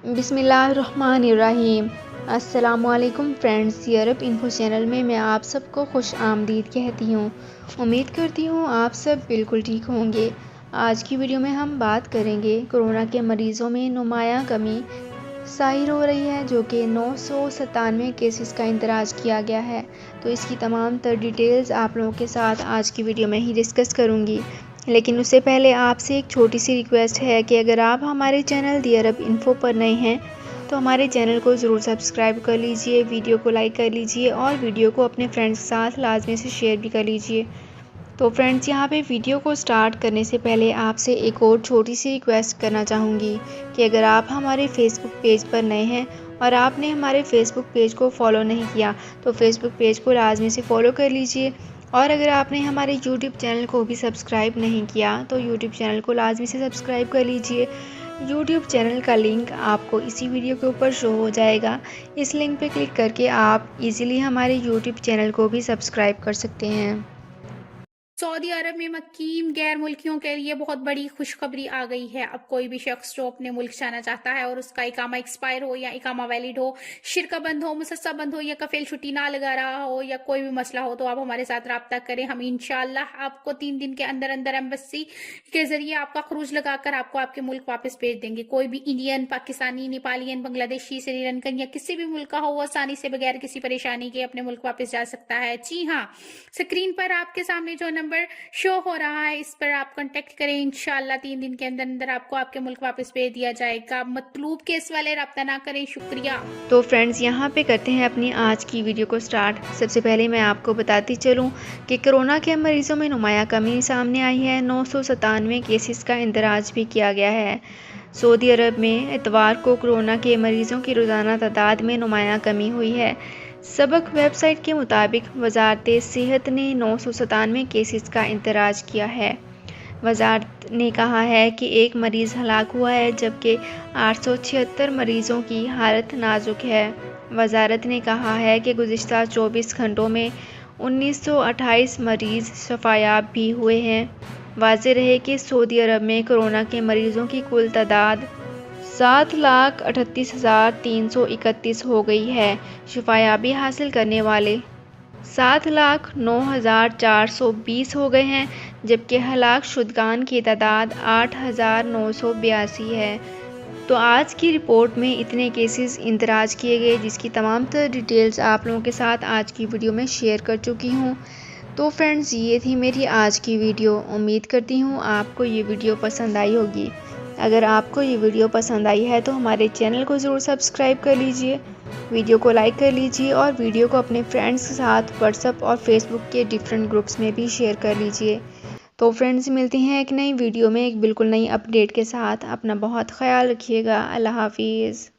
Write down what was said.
बिस्मिल्लाहिर्रहमानिर्रहीम। अस्सलामुअलैकुम friends, Europe info channel में मैं आप सबको खुश आमदीद कहती हूँ। उम्मीद करती हूँ आप सब बिल्कुल ठीक होंगे। आज की वीडियो में हम बात करेंगे कोरोना के मरीज़ों में नुमायां कमी ज़ाहिर हो रही है, जो कि 997 केसेस का इंदराज किया गया है। तो इसकी तमाम तर डिटेल्स आप लोगों के साथ आज की वीडियो में ही डिस्कस करूँगी। लेकिन उससे पहले आपसे एक छोटी सी रिक्वेस्ट है कि अगर आप हमारे चैनल दी अरब इन्फो पर नए हैं तो हमारे चैनल को ज़रूर सब्सक्राइब कर लीजिए, वीडियो को लाइक कर लीजिए और वीडियो को अपने फ्रेंड्स के साथ लाजमी से शेयर भी कर लीजिए। तो फ्रेंड्स, यहाँ पे वीडियो को स्टार्ट करने से पहले आपसे एक और छोटी सी रिक्वेस्ट करना चाहूँगी कि अगर आप हमारे फेसबुक पेज पर नए हैं और आपने हमारे फेसबुक पेज को फॉलो नहीं किया तो फेसबुक पेज को लाजमी से फॉलो कर लीजिए। और अगर आपने हमारे यूट्यूब चैनल को भी सब्सक्राइब नहीं किया तो यूट्यूब चैनल को लाजमी से सब्सक्राइब कर लीजिए। यूट्यूब चैनल का लिंक आपको इसी वीडियो के ऊपर शो हो जाएगा। इस लिंक पे क्लिक करके आप इजीली हमारे यूट्यूब चैनल को भी सब्सक्राइब कर सकते हैं। सऊदी अरब में मुकीम गैर मुल्कियों के लिए बहुत बड़ी खुशखबरी आ गई है। अब कोई भी शख्स जो अपने मुल्क जाना चाहता है और उसका इकामा एक्सपायर हो या इकामा वैलिड हो, शिरका बंद हो, मुसस्सा बंद हो या कफील छुट्टी ना लगा रहा हो या कोई भी मसला हो तो आप हमारे साथ रब्ता करें। हम इंशाल्लाह आपको 3 दिन के अंदर अंदर एम्बेसी के जरिए आपका खरूज लगाकर आपको आपके मुल्क वापस भेज देंगे। कोई भी इंडियन, पाकिस्तानी, नेपालियन, बांग्लादेशी, श्रीलंकन या किसी भी मुल्क का हो, वो आसानी से बगैर किसी परेशानी के अपने मुल्क वापस जा सकता है। जी हाँ, स्क्रीन पर आपके सामने जो नंबर शो हो रहा है इस पर आप कांटेक्ट करें। इंशाल्लाह 3 दिन के अंदर अंदर आपको आपके मुल्क वापस भेज दिया जाएगा। मतलूब केस वाले रब्ता ना करें। शुक्रिया। तो फ्रेंड्स, यहाँ पे करते हैं अपनी आज की वीडियो को स्टार्ट। सबसे पहले मैं आपको बताती चलूँ कि कोरोना के मरीज़ों में नुमायां कमी सामने आई है। 997 केसेस का इंदराज भी किया गया है। सऊदी अरब में इतवार को कोरोना के मरीज़ों की रोज़ाना तादाद में नुमायां कमी हुई है। सबक वेबसाइट के मुताबिक वजारत सेहत ने 997 केसेस का इंदराज किया है। वजारत ने कहा है कि एक मरीज़ हलाक हुआ है जबकि 876 मरीज़ों की हालत नाजुक है। वजारत ने कहा है कि गुज़िश्ता 24 घंटों में 1928 मरीज़ शफायाब भी हुए हैं। वाज़ेह रहे कि सऊदी अरब में कोरोना के मरीज़ों की कुल तादाद 7,38,331 हो गई है। शिफायाबी हासिल करने वाले 7,09,420 हो गए हैं जबकि हलाक शुदगान की तादाद 8,982 है। तो आज की रिपोर्ट में इतने केसेस इंदराज किए गए जिसकी तमाम तर डिटेल्स आप लोगों के साथ आज की वीडियो में शेयर कर चुकी हूँ। तो फ्रेंड्स, ये थी मेरी आज की वीडियो। उम्मीद करती हूँ आपको ये वीडियो पसंद आई होगी। अगर आपको ये वीडियो पसंद आई है तो हमारे चैनल को ज़रूर सब्सक्राइब कर लीजिए, वीडियो को लाइक कर लीजिए और वीडियो को अपने फ्रेंड्स के साथ व्हाट्सएप और फेसबुक के डिफरेंट ग्रुप्स में भी शेयर कर लीजिए। तो फ्रेंड्स, मिलती हैं एक नई वीडियो में एक बिल्कुल नई अपडेट के साथ। अपना बहुत ख्याल रखिएगा। अल्लाह हाफिज़।